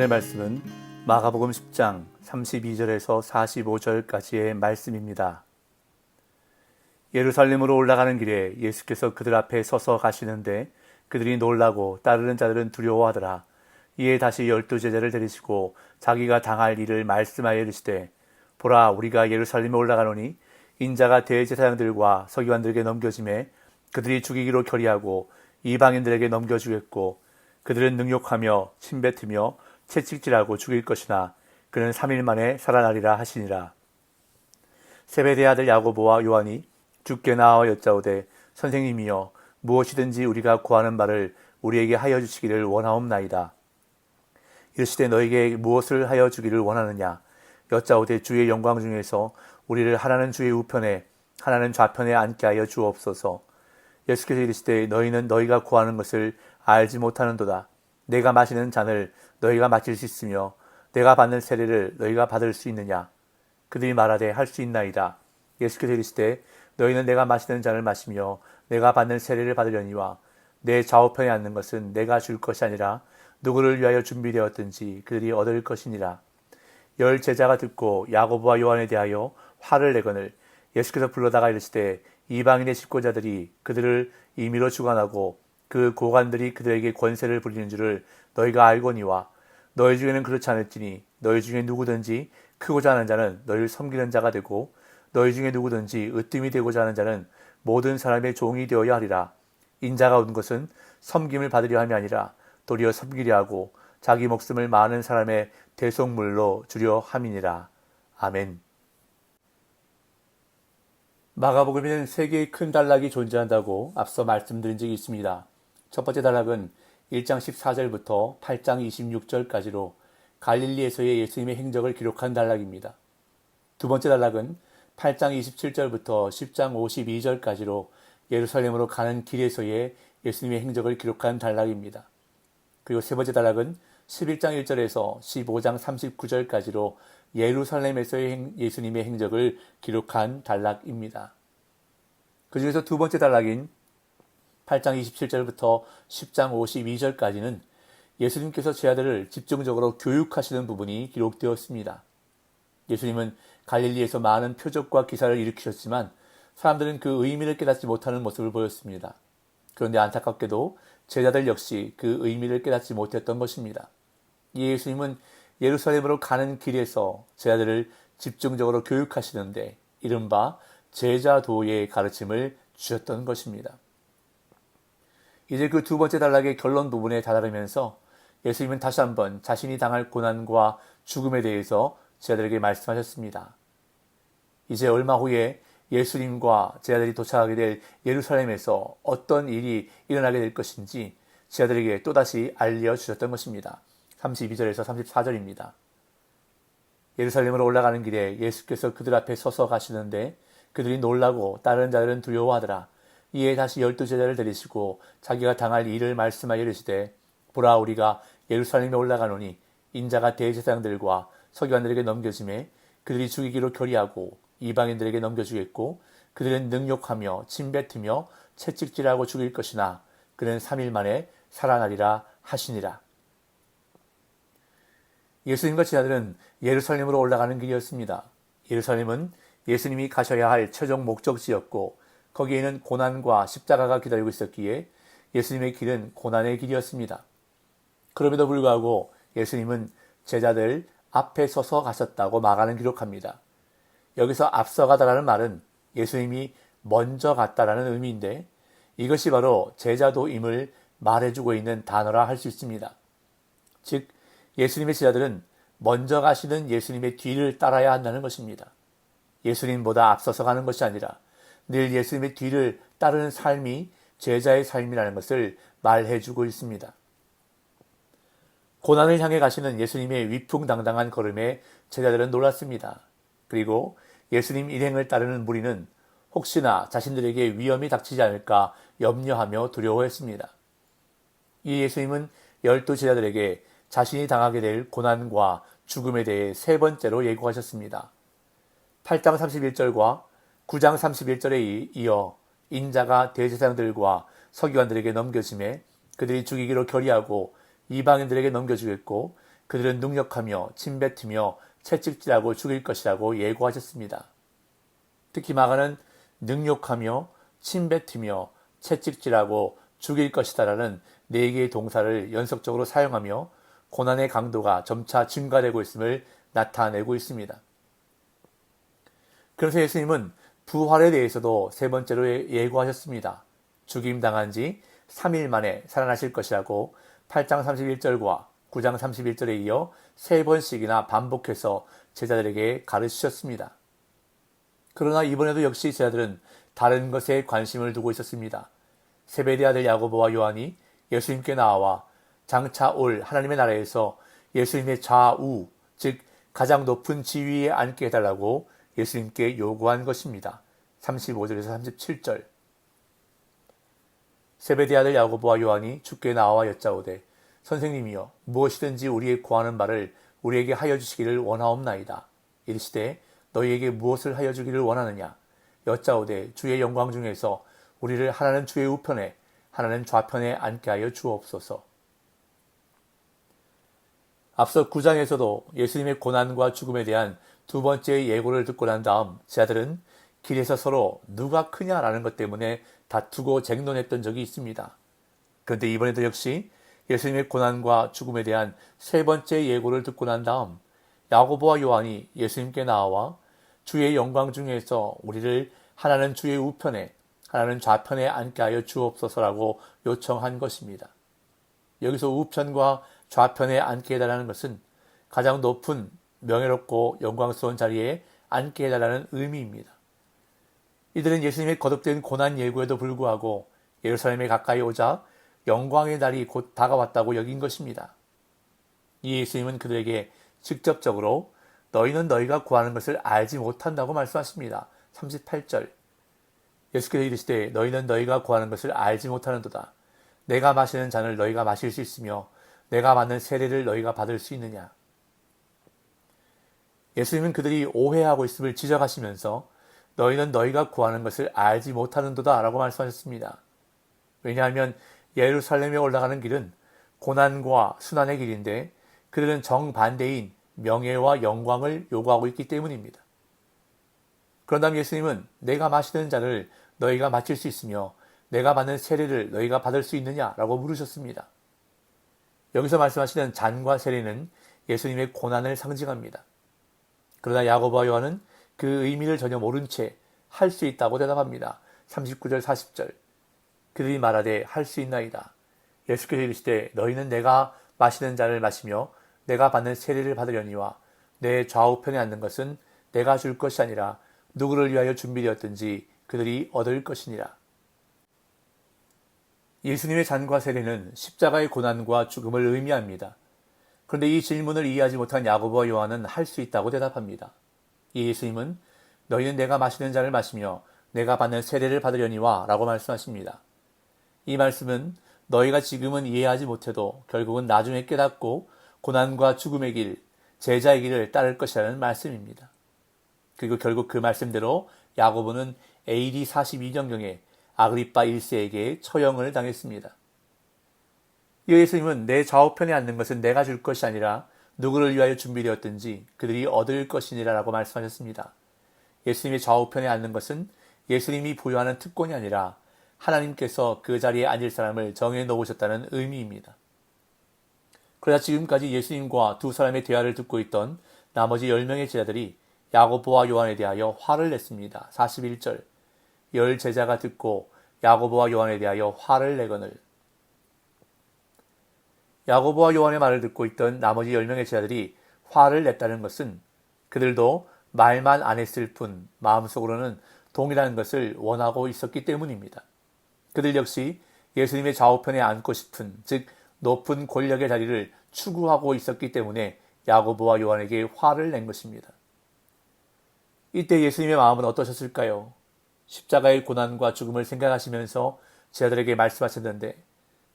오늘의 말씀은 마가복음 10장 32절에서 45절까지의 말씀입니다. 예루살렘으로 올라가는 길에 예수께서 그들 앞에 서서 가시는데 그들이 놀라고 따르는 자들은 두려워하더라. 이에 다시 12 제자를 데리시고 자기가 당할 일을 말씀하여 이르시되 보라, 우리가 예루살렘에 올라가노니 인자가 대제사장들과 서기관들에게 넘겨지매 그들이 죽이기로 결의하고 이방인들에게 넘겨주겠고 그들은 능욕하며 침뱉으며 채찍질하고 죽일 것이나 그는 3일 만에 살아나리라 하시니라. 세베대의 아들 야고보와 요한이 주께 나와 여짜오되 선생님이여, 무엇이든지 우리가 구하는 바를 우리에게 하여 주시기를 원하옵나이다. 이르시되 너에게 무엇을 하여 주기를 원하느냐. 여짜오되 주의 영광 중에서 우리를 하나는 주의 우편에 하나는 좌편에 앉게 하여 주옵소서. 예수께서 이르시되 너희는 너희가 구하는 것을 알지 못하는도다. 내가 마시는 잔을 너희가 마실 수 있으며 내가 받는 세례를 너희가 받을 수 있느냐. 그들이 말하되 할 수 있나이다. 예수께서 이르시되 너희는 내가 마시는 잔을 마시며 내가 받는 세례를 받으려니와 내 좌우편에 앉는 것은 내가 줄 것이 아니라 누구를 위하여 준비되었든지 그들이 얻을 것이니라. 10 제자가 듣고 야고보와 요한에 대하여 화를 내거늘 예수께서 불러다가 이르시되 이방인의 집권자들이 그들을 임의로 주관하고 그 고관들이 그들에게 권세를 부리는 줄을 너희가 알거니와 너희 중에는 그렇지 않을지니 너희 중에 누구든지 크고자 하는 자는 너희를 섬기는 자가 되고 너희 중에 누구든지 으뜸이 되고자 하는 자는 모든 사람의 종이 되어야 하리라. 인자가 온 것은 섬김을 받으려 함이 아니라 도리어 섬기려 하고 자기 목숨을 많은 사람의 대속물로 주려 함이니라. 아멘. 마가복음에는 3개의 큰 단락이 존재한다고 앞서 말씀드린 적이 있습니다. 첫 번째 단락은 1장 14절부터 8장 26절까지로 갈릴리에서의 예수님의 행적을 기록한 단락입니다. 두 번째 단락은 8장 27절부터 10장 52절까지로 예루살렘으로 가는 길에서의 예수님의 행적을 기록한 단락입니다. 그리고 세 번째 단락은 11장 1절에서 15장 39절까지로 예루살렘에서의 예수님의 행적을 기록한 단락입니다. 그 중에서 두 번째 단락인 8장 27절부터 10장 52절까지는 예수님께서 제 아들을 집중적으로 교육하시는 부분이 기록되었습니다. 예수님은 갈릴리에서 많은 표적과 기사를 일으키셨지만 사람들은 그 의미를 깨닫지 못하는 모습을 보였습니다. 그런데 안타깝게도 제자들 역시 그 의미를 깨닫지 못했던 것입니다. 예수님은 예루살렘으로 가는 길에서 제자들을 집중적으로 교육하시는데 이른바 제자도의 가르침을 주셨던 것입니다. 이제 그 두 번째 단락의 결론 부분에 다다르면서 예수님은 다시 한번 자신이 당할 고난과 죽음에 대해서 제자들에게 말씀하셨습니다. 이제 얼마 후에 예수님과 제자들이 도착하게 될 예루살렘에서 어떤 일이 일어나게 될 것인지 제자들에게 또다시 알려주셨던 것입니다. 32절에서 34절입니다. 예루살렘으로 올라가는 길에 예수께서 그들 앞에 서서 가시는데 그들이 놀라고 다른 자들은 두려워하더라. 이에 다시 12 제자를 데리시고 자기가 당할 일을 말씀하여 이르시되 보라, 우리가 예루살렘에 올라가노니 인자가 대제사장들과 서기관들에게 넘겨지매 그들이 죽이기로 결의하고 이방인들에게 넘겨주겠고 그들은 능욕하며 침뱉으며 채찍질하고 죽일 것이나 그는 3일 만에 살아나리라 하시니라. 예수님과 제자들은 예루살렘으로 올라가는 길이었습니다. 예루살렘은 예수님이 가셔야 할 최종 목적지였고 거기에는 고난과 십자가가 기다리고 있었기에 예수님의 길은 고난의 길이었습니다. 그럼에도 불구하고 예수님은 제자들 앞에 서서 가셨다고 마가는 기록합니다. 여기서 앞서가다라는 말은 예수님이 먼저 갔다라는 의미인데 이것이 바로 제자도임을 말해주고 있는 단어라 할 수 있습니다. 즉 예수님의 제자들은 먼저 가시는 예수님의 뒤를 따라야 한다는 것입니다. 예수님보다 앞서서 가는 것이 아니라 늘 예수님의 뒤를 따르는 삶이 제자의 삶이라는 것을 말해주고 있습니다. 고난을 향해 가시는 예수님의 위풍당당한 걸음에 제자들은 놀랐습니다. 그리고 예수님 일행을 따르는 무리는 혹시나 자신들에게 위험이 닥치지 않을까 염려하며 두려워했습니다. 이 예수님은 12 제자들에게 자신이 당하게 될 고난과 죽음에 대해 세 번째로 예고하셨습니다. 8장 31절과 9장 31절에 이어 인자가 대제사장들과 서기관들에게 넘겨짐에 그들이 죽이기로 결의하고 이방인들에게 넘겨주겠고 그들은 능력하며 침뱉으며 채찍질하고 죽일 것이라고 예고하셨습니다. 특히 마가는 능력하며 침뱉으며 채찍질하고 죽일 것이다라는 4개의 동사를 연속적으로 사용하며 고난의 강도가 점차 증가되고 있음을 나타내고 있습니다. 그래서 예수님은 부활에 대해서도 3번째로 예고하셨습니다. 죽임당한 지 3일 만에 살아나실 것이라고 8장 31절과 9장 31절에 이어 3번씩이나 반복해서 제자들에게 가르치셨습니다. 그러나 이번에도 역시 제자들은 다른 것에 관심을 두고 있었습니다. 세베대 아들 야고보와 요한이 예수님께 나와 장차 올 하나님의 나라에서 예수님의 좌우, 즉 가장 높은 지위에 앉게 해달라고 예수님께 요구한 것입니다. 35절에서 37절. 세베대 아들 야고보와 요한이 주께 나와 여짜오되 선생님이여 무엇이든지 우리의 구하는 바를 우리에게 하여 주시기를 원하옵나이다. 이르시되 너희에게 무엇을 하여 주기를 원하느냐. 여짜오되 주의 영광 중에서 우리를 하나는 주의 우편에 하나는 좌편에 앉게 하여 주옵소서. 앞서 9장에서도 예수님의 고난과 죽음에 대한 2번째 예고를 듣고 난 다음 제자들은 길에서 서로 누가 크냐라는 것 때문에 다투고 쟁론했던 적이 있습니다. 그런데 이번에도 역시 예수님의 고난과 죽음에 대한 3번째 예고를 듣고 난 다음 야고보와 요한이 예수님께 나와 주의 영광 중에서 우리를 하나는 주의 우편에 하나는 좌편에 앉게 하여 주옵소서라고 요청한 것입니다. 여기서 우편과 좌편에 앉게 해달라는 것은 가장 높은 명예롭고 영광스러운 자리에 앉게 해달라는 의미입니다. 이들은 예수님의 거듭된 고난 예고에도 불구하고 예루살렘에 가까이 오자 영광의 날이 곧 다가왔다고 여긴 것입니다. 이 예수님은 그들에게 직접적으로 너희는 너희가 구하는 것을 알지 못한다고 말씀하십니다. 38절. 예수께서 이르시되 너희는 너희가 구하는 것을 알지 못하는도다. 내가 마시는 잔을 너희가 마실 수 있으며 내가 받는 세례를 너희가 받을 수 있느냐. 예수님은 그들이 오해하고 있음을 지적하시면서 너희는 너희가 구하는 것을 알지 못하는도다 라고 말씀하셨습니다. 왜냐하면 예루살렘에 올라가는 길은 고난과 순환의 길인데 그들은 정반대인 명예와 영광을 요구하고 있기 때문입니다. 그런 다음 예수님은 내가 마시는 잔을 너희가 마실 수 있으며 내가 받는 세례를 너희가 받을 수 있느냐라고 물으셨습니다. 여기서 말씀하시는 잔과 세례는 예수님의 고난을 상징합니다. 그러나 야고보와 요한은 그 의미를 전혀 모른 채 할 수 있다고 대답합니다. 39절 40절. 그들이 말하되 할 수 있나이다. 예수께서 이르시되 너희는 내가 마시는 잔을 마시며 내가 받는 세례를 받으려니와 내 좌우편에 앉는 것은 내가 줄 것이 아니라 누구를 위하여 준비되었든지 그들이 얻을 것이니라. 예수님의 잔과 세례는 십자가의 고난과 죽음을 의미합니다. 그런데 이 질문을 이해하지 못한 야고보와 요한은 할 수 있다고 대답합니다. 이 예수님은 너희는 내가 마시는 잔을 마시며 내가 받는 세례를 받으려니와 라고 말씀하십니다. 이 말씀은 너희가 지금은 이해하지 못해도 결국은 나중에 깨닫고 고난과 죽음의 길, 제자의 길을 따를 것이라는 말씀입니다. 그리고 결국 그 말씀대로 야고보는 AD 42년경에 아그리빠 1세에게 처형을 당했습니다. 이 예수님은 내 좌우편에 앉는 것은 내가 줄 것이 아니라 누구를 위하여 준비되었든지 그들이 얻을 것이니라 라고 말씀하셨습니다. 예수님의 좌우편에 앉는 것은 예수님이 부여하는 특권이 아니라 하나님께서 그 자리에 앉을 사람을 정해 놓으셨다는 의미입니다. 그러나 지금까지 예수님과 두 사람의 대화를 듣고 있던 나머지 10명의 제자들이 야고보와 요한에 대하여 화를 냈습니다. 41절. 10 제자가 듣고 야고보와 요한에 대하여 화를 내거늘. 야고보와 요한의 말을 듣고 있던 나머지 10명의 제자들이 화를 냈다는 것은 그들도 말만 안 했을 뿐 마음속으로는 동일한 것을 원하고 있었기 때문입니다. 그들 역시 예수님의 좌우편에 앉고 싶은, 즉 높은 권력의 자리를 추구하고 있었기 때문에 야고보와 요한에게 화를 낸 것입니다. 이때 예수님의 마음은 어떠셨을까요? 십자가의 고난과 죽음을 생각하시면서 제자들에게 말씀하셨는데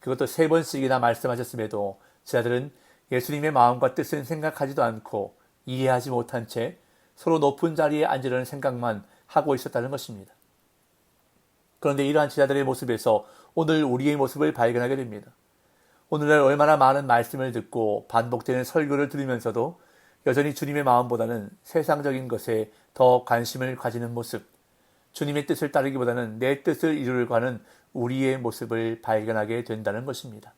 그것도 3번씩이나 말씀하셨음에도 제자들은 예수님의 마음과 뜻은 생각하지도 않고 이해하지 못한 채 서로 높은 자리에 앉으려는 생각만 하고 있었다는 것입니다. 그런데 이러한 제자들의 모습에서 오늘 우리의 모습을 발견하게 됩니다. 오늘날 얼마나 많은 말씀을 듣고 반복되는 설교를 들으면서도 여전히 주님의 마음보다는 세상적인 것에 더 관심을 가지는 모습, 주님의 뜻을 따르기보다는 내 뜻을 이루려고 하는 우리의 모습을 발견하게 된다는 것입니다.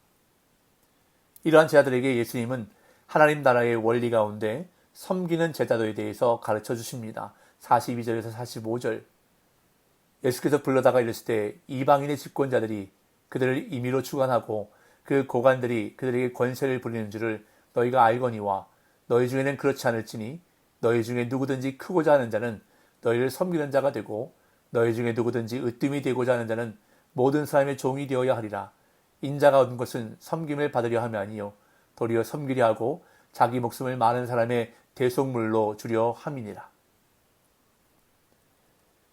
이러한 제자들에게 예수님은 하나님 나라의 원리 가운데 섬기는 제자도에 대해서 가르쳐 주십니다. 42절에서 45절. 예수께서 불러다가 이르실 때 이방인의 집권자들이 그들을 임의로 주관하고 그 고관들이 그들에게 권세를 부리는 줄을 너희가 알거니와 너희 중에는 그렇지 않을지니 너희 중에 누구든지 크고자 하는 자는 너희를 섬기는 자가 되고 너희 중에 누구든지 으뜸이 되고자 하는 자는 모든 사람의 종이 되어야 하리라. 인자가 얻은 것은 섬김을 받으려 함이 아니요 도리어 섬기려 하고 자기 목숨을 많은 사람의 대속물로 주려 함이니라.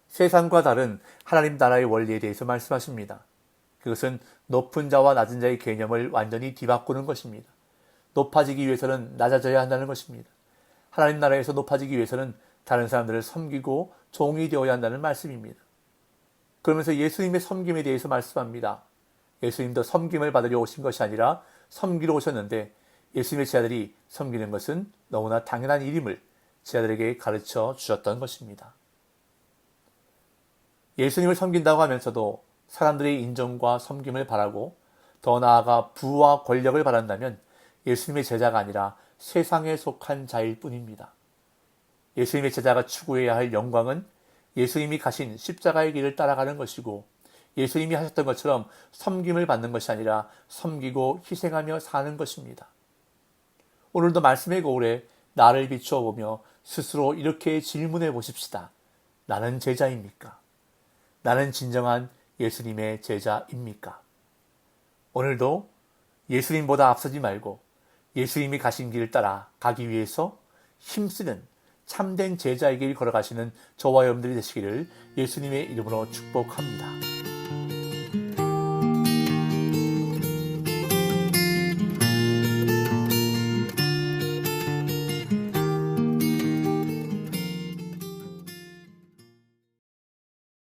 세상과 다른 하나님 나라의 원리에 대해서 말씀하십니다. 그것은 높은 자와 낮은 자의 개념을 완전히 뒤바꾸는 것입니다. 높아지기 위해서는 낮아져야 한다는 것입니다. 하나님 나라에서 높아지기 위해서는 다른 사람들을 섬기고 종이 되어야 한다는 말씀입니다. 그러면서 예수님의 섬김에 대해서 말씀합니다. 예수님도 섬김을 받으려 오신 것이 아니라 섬기러 오셨는데 예수님의 제자들이 섬기는 것은 너무나 당연한 일임을 제자들에게 가르쳐 주셨던 것입니다. 예수님을 섬긴다고 하면서도 사람들의 인정과 섬김을 바라고 더 나아가 부와 권력을 바란다면 예수님의 제자가 아니라 세상에 속한 자일 뿐입니다. 예수님의 제자가 추구해야 할 영광은 예수님이 가신 십자가의 길을 따라가는 것이고 예수님이 하셨던 것처럼 섬김을 받는 것이 아니라 섬기고 희생하며 사는 것입니다. 오늘도 말씀의 거울에 나를 비추어 보며 스스로 이렇게 질문해 보십시다. 나는 제자입니까? 나는 진정한 예수님의 제자입니까? 오늘도 예수님보다 앞서지 말고 예수님이 가신 길을 따라 가기 위해서 힘쓰는 참된 제자의 길 걸어가시는 저와 여러분들이 되시기를 예수님의 이름으로 축복합니다.